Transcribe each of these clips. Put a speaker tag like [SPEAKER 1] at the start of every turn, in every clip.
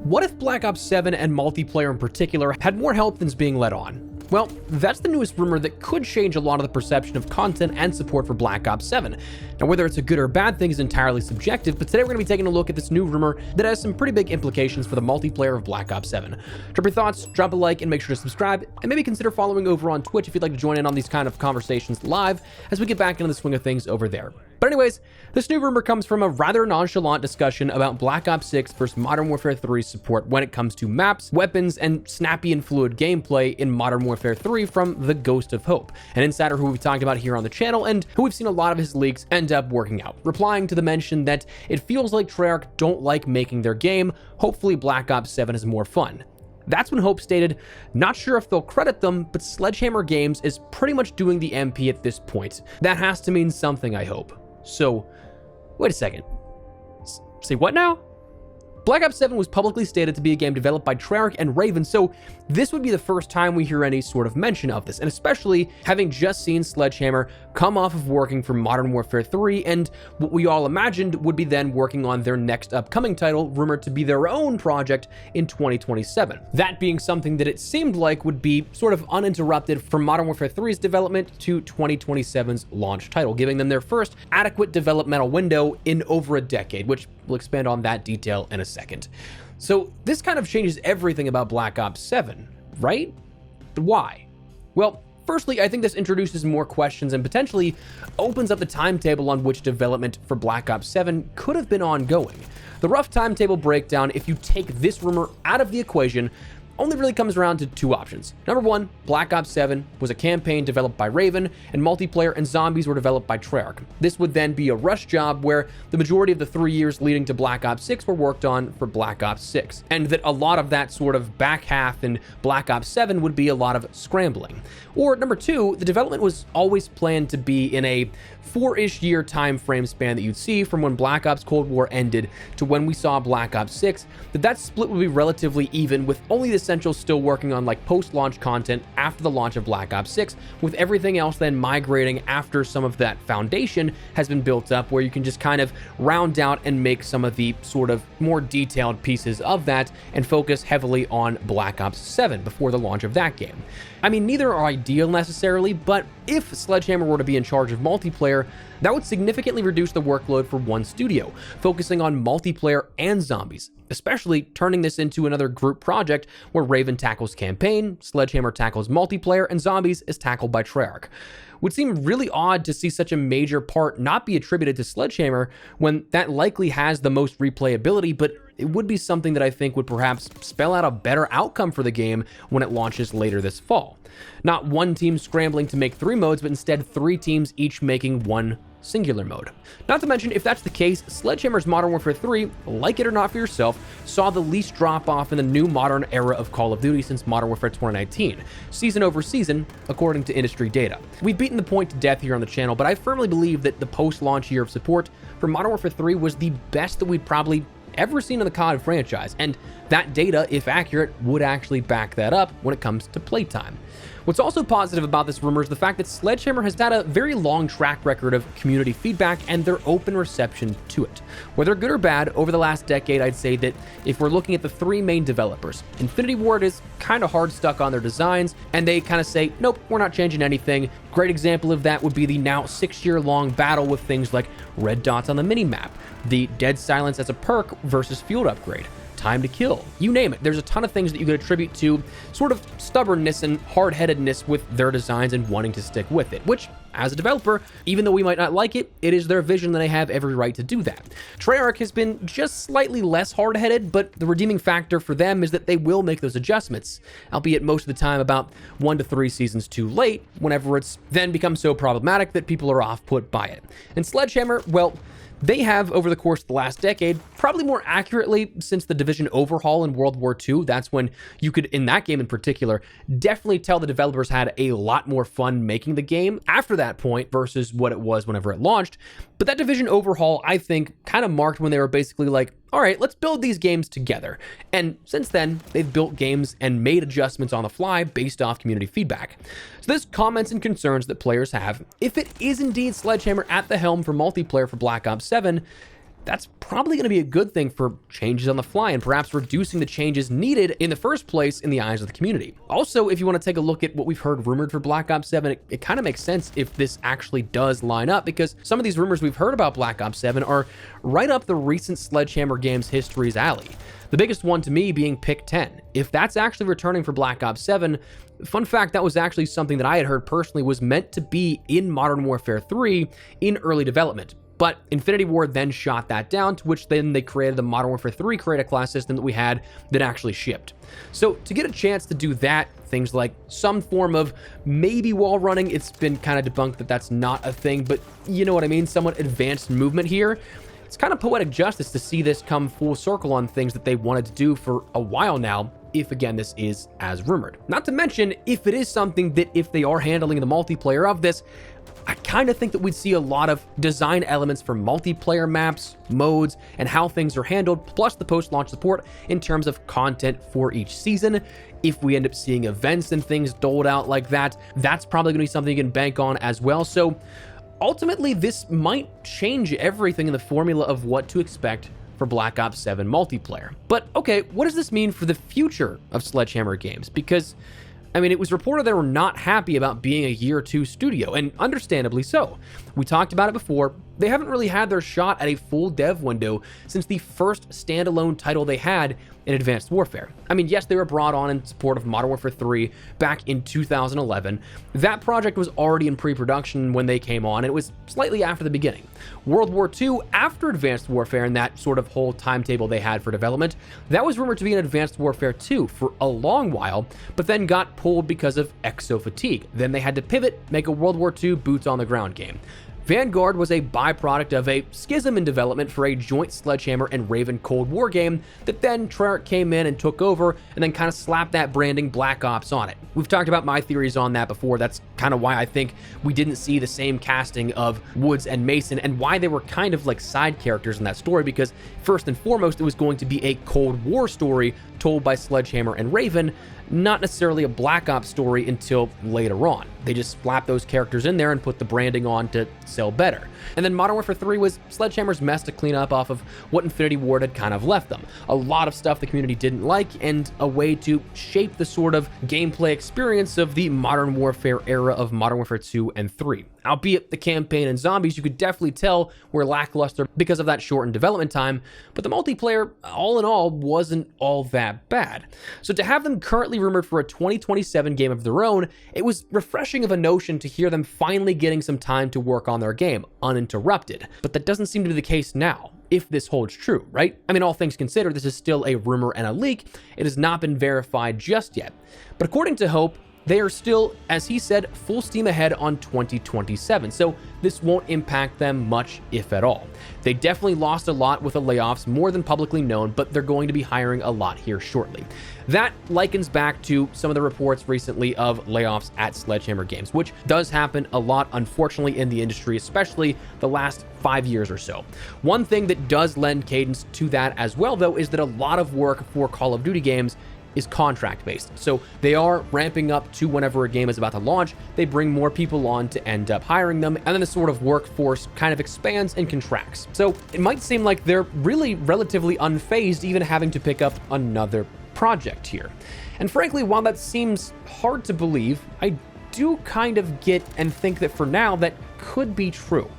[SPEAKER 1] what if Black Ops 7 and multiplayer in particular had more help than's being let on? Well, that's the newest rumor that could change a lot of the perception of content and support for Black Ops 7. Now, whether it's a good or bad thing is entirely subjective, but today we're going to be taking a look at this new rumor that has some pretty big implications for the multiplayer of Black Ops 7. Drop your thoughts, drop a like, and make sure to subscribe, and maybe consider following over on Twitch if you'd like to join in on these kind of conversations live as we get back into the swing of things over there. But anyways, this new rumor comes from a rather nonchalant discussion about Black Ops 6 versus Modern Warfare 3's support when it comes to maps, weapons, and snappy and fluid gameplay in Modern Warfare 3 from the Ghost of Hope, an insider who we've talked about here on the channel and who we've seen a lot of his leaks end up working out, replying to the mention that it feels like Treyarch don't like making their game, hopefully Black Ops 7 is more fun. That's when Hope stated, not sure if they'll credit them, but Sledgehammer Games is pretty much doing the MP at this point. That has to mean something, I hope. So, wait a second. Say what now? Black Ops 7 was publicly stated to be a game developed by Treyarch and Raven, so this would be the first time we hear any sort of mention of this, and especially having just seen Sledgehammer come off of working for Modern Warfare 3 and what we all imagined would be then working on their next upcoming title, rumored to be their own project in 2027. That being something that it seemed like would be sort of uninterrupted from Modern Warfare 3's development to 2027's launch title, giving them their first adequate developmental window in over a decade, which we'll expand on that detail in a second. So this kind of changes everything about Black Ops 7, right? Why? Well, firstly, I think this introduces more questions and potentially opens up the timetable on which development for Black Ops 7 could have been ongoing. The rough timetable breakdown, if you take this rumor out of the equation, only really comes around to two options. Number one, Black Ops 7 was a campaign developed by Raven, and multiplayer and zombies were developed by Treyarch. This would then be a rush job where the majority of the 3 years leading to Black Ops 6 were worked on for Black Ops 6, and that a lot of that sort of back half in Black Ops 7 would be a lot of scrambling. Or number two, the development was always planned to be in a 4-ish year time frame span that you'd see from when Black Ops Cold War ended to when we saw Black Ops 6, that split would be relatively even, with only the Essentials still working on like post-launch content after the launch of Black Ops 6, with everything else then migrating after some of that foundation has been built up, where you can just kind of round out and make some of the sort of more detailed pieces of that and focus heavily on Black Ops 7 before the launch of that game. I mean, neither are ideal necessarily, but if Sledgehammer were to be in charge of multiplayer, that would significantly reduce the workload for one studio, focusing on multiplayer and zombies, especially turning this into another group project where Raven tackles campaign, Sledgehammer tackles multiplayer, and zombies is tackled by Treyarch. Would seem really odd to see such a major part not be attributed to Sledgehammer when that likely has the most replayability, but it would be something that I think would perhaps spell out a better outcome for the game when it launches later this fall. Not one team scrambling to make 3 modes, but instead 3 teams each making one singular mode. Not to mention, if that's the case, Sledgehammer's Modern Warfare 3, like it or not for yourself, saw the least drop-off in the new modern era of Call of Duty since Modern Warfare 2019, season over season, according to industry data. We've beaten the point to death here on the channel, but I firmly believe that the post-launch year of support for Modern Warfare 3 was the best that we'd probably ever seen in the COD franchise, and that data, if accurate, would actually back that up when it comes to playtime. What's also positive about this rumor is the fact that Sledgehammer has had a very long track record of community feedback and their open reception to it. Whether good or bad, over the last decade, I'd say that if we're looking at the 3 main developers, Infinity Ward is kind of hard stuck on their designs, and they kind of say, nope, we're not changing anything. Great example of that would be the now 6-year-long battle with things like red dots on the minimap, the dead silence as a perk versus field upgrade, time to kill, you name it. There's a ton of things that you could attribute to sort of stubbornness and hard-headedness with their designs and wanting to stick with it, which, as a developer, even though we might not like it, it is their vision and they have every right to do that. Treyarch has been just slightly less hard-headed, but the redeeming factor for them is that they will make those adjustments, albeit most of the time about 1 to 3 seasons too late, whenever it's then become so problematic that people are off-put by it. And Sledgehammer, well, they have, over the course of the last decade, probably more accurately since the Division overhaul in World War II, that's when you could, in that game in particular, definitely tell the developers had a lot more fun making the game after that point versus what it was whenever it launched. But that Division overhaul, I think, kind of marked when they were basically like, all right, let's build these games together. And since then, they've built games and made adjustments on the fly based off community feedback. So there's comments and concerns that players have. If it is indeed Sledgehammer at the helm for multiplayer for Black Ops 7, that's probably going to be a good thing for changes on the fly and perhaps reducing the changes needed in the first place in the eyes of the community. Also, if you want to take a look at what we've heard rumored for Black Ops 7, it kind of makes sense if this actually does line up, because some of these rumors we've heard about Black Ops 7 are right up the recent Sledgehammer games history's alley. The biggest one to me being Pick 10. If that's actually returning for Black Ops 7, fun fact, that was actually something that I had heard personally was meant to be in Modern Warfare 3 in early development. But Infinity Ward then shot that down, to which then they created the Modern Warfare 3 create a class system that we had that actually shipped. So to get a chance to do that, things like some form of maybe wall running, it's been kind of debunked that that's not a thing, but you know what I mean, somewhat advanced movement here. It's kind of poetic justice to see this come full circle on things that they wanted to do for a while now, if again this is as rumored. Not to mention, if it is something that if they are handling the multiplayer of this, I kind of think that we'd see a lot of design elements for multiplayer maps, modes, and how things are handled, plus the post-launch support in terms of content for each season. If we end up seeing events and things doled out like that, that's probably going to be something you can bank on as well. So ultimately, this might change everything in the formula of what to expect for Black Ops 7 multiplayer. But okay, what does this mean for the future of Sledgehammer games? Because I mean, it was reported they were not happy about being a year 2 studio, and understandably so. We talked about it before. They haven't really had their shot at a full dev window since the first standalone title they had in Advanced Warfare. I mean, yes, they were brought on in support of Modern Warfare 3 back in 2011. That project was already in pre-production when they came on, and it was slightly after the beginning. World War II, after Advanced Warfare and that sort of whole timetable they had for development, that was rumored to be in Advanced Warfare 2 for a long while, but then got pulled because of exo fatigue. Then they had to pivot, make a World War II boots on the ground game. Vanguard was a byproduct of a schism in development for a joint Sledgehammer and Raven Cold War game that then Treyarch came in and took over and then kind of slapped that branding Black Ops on it. We've talked about my theories on that before. That's kind of why I think we didn't see the same casting of Woods and Mason and why they were kind of like side characters in that story, because first and foremost, it was going to be a Cold War story told by Sledgehammer and Raven, not necessarily a Black Ops story until later on. They just slapped those characters in there and put the branding on to sell better. And then Modern Warfare 3 was Sledgehammer's mess to clean up off of what Infinity Ward had kind of left them. A lot of stuff the community didn't like, and a way to shape the sort of gameplay experience of the Modern Warfare era of Modern Warfare 2 and 3. Albeit the campaign and zombies, you could definitely tell were lackluster because of that shortened development time, but the multiplayer, all in all, wasn't all that bad. So to have them currently rumored for a 2027 game of their own, it was refreshing of a notion to hear them finally getting some time to work on their game, uninterrupted. But that doesn't seem to be the case now, if this holds true, right? I mean, all things considered, this is still a rumor and a leak. It has not been verified just yet. But according to Hope, they are still, as he said, full steam ahead on 2027, so this won't impact them much, if at all. They definitely lost a lot with the layoffs, more than publicly known, but they're going to be hiring a lot here shortly. That likens back to some of the reports recently of layoffs at Sledgehammer Games, which does happen a lot, unfortunately, in the industry, especially the last 5 years or so. One thing that does lend cadence to that as well, though, is that a lot of work for Call of Duty games is contract based. So they are ramping up to whenever a game is about to launch, they bring more people on to end up hiring them, and then the sort of workforce kind of expands and contracts. So it might seem like they're really relatively unfazed even having to pick up another project here. And frankly, while that seems hard to believe, I do kind of get and think that for now that could be true.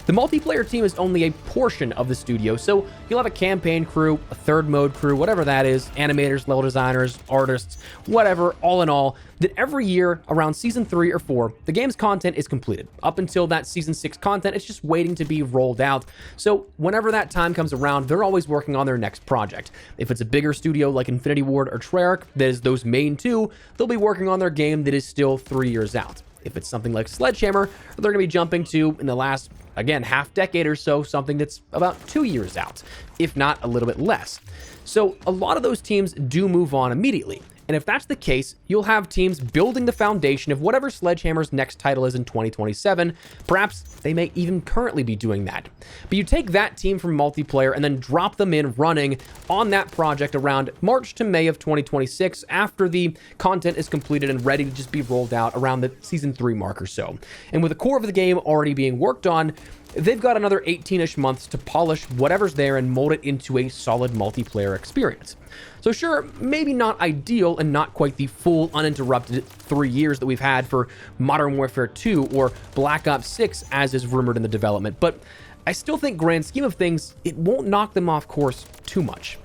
[SPEAKER 1] The multiplayer team is only a portion of the studio, so you'll have a campaign crew, a third mode crew, whatever that is, animators, level designers, artists, whatever, all in all, that every year around season 3 or 4, the game's content is completed. Up until that season 6 content, it's just waiting to be rolled out. So whenever that time comes around, they're always working on their next project. If it's a bigger studio like Infinity Ward or Treyarch, that is those main two, they'll be working on their game that is still 3 years out. If it's something like Sledgehammer, they're going to be jumping to, in the last, again, half decade or so, something that's about 2 years out, if not a little bit less. So a lot of those teams do move on immediately. And if that's the case, you'll have teams building the foundation of whatever Sledgehammer's next title is in 2027. Perhaps they may even currently be doing that. But you take that team from multiplayer and then drop them in running on that project around March to May of 2026 after the content is completed and ready to just be rolled out around the season 3 mark or so. And with the core of the game already being worked on, they've got another 18-ish months to polish whatever's there and mold it into a solid multiplayer experience. So sure, maybe not ideal and not quite the full uninterrupted 3 years that we've had for Modern Warfare 2 or Black Ops 6 as is rumored in the development, but I still think grand scheme of things, it won't knock them off course too much.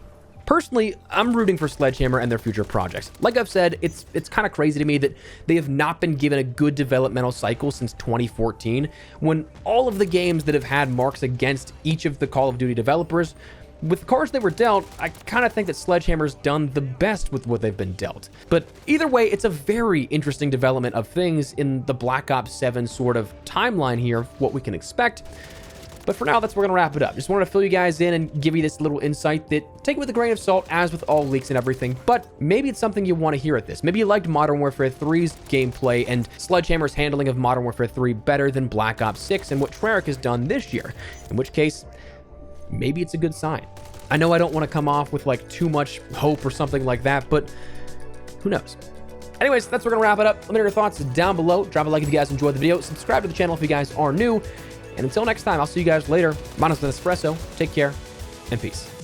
[SPEAKER 1] Personally, I'm rooting for Sledgehammer and their future projects. Like I've said, it's kind of crazy to me that they have not been given a good developmental cycle since 2014, when all of the games that have had marks against each of the Call of Duty developers, with the cards they were dealt, I kind of think that Sledgehammer's done the best with what they've been dealt. But either way, it's a very interesting development of things in the Black Ops 7 sort of timeline here, what we can expect. But for now, that's where we're going to wrap it up. Just wanted to fill you guys in and give you this little insight that take it with a grain of salt, as with all leaks and everything, but maybe it's something you want to hear at this. Maybe you liked Modern Warfare 3's gameplay and Sledgehammer's handling of Modern Warfare 3 better than Black Ops 6 and what Treyarch has done this year, in which case, maybe it's a good sign. I know I don't want to come off with like too much hope or something like that, but who knows? Anyways, that's where we're going to wrap it up. Let me know your thoughts down below. Drop a like if you guys enjoyed the video. Subscribe to the channel if you guys are new. And until next time, I'll see you guys later. My name's been Espresso. Take care and peace.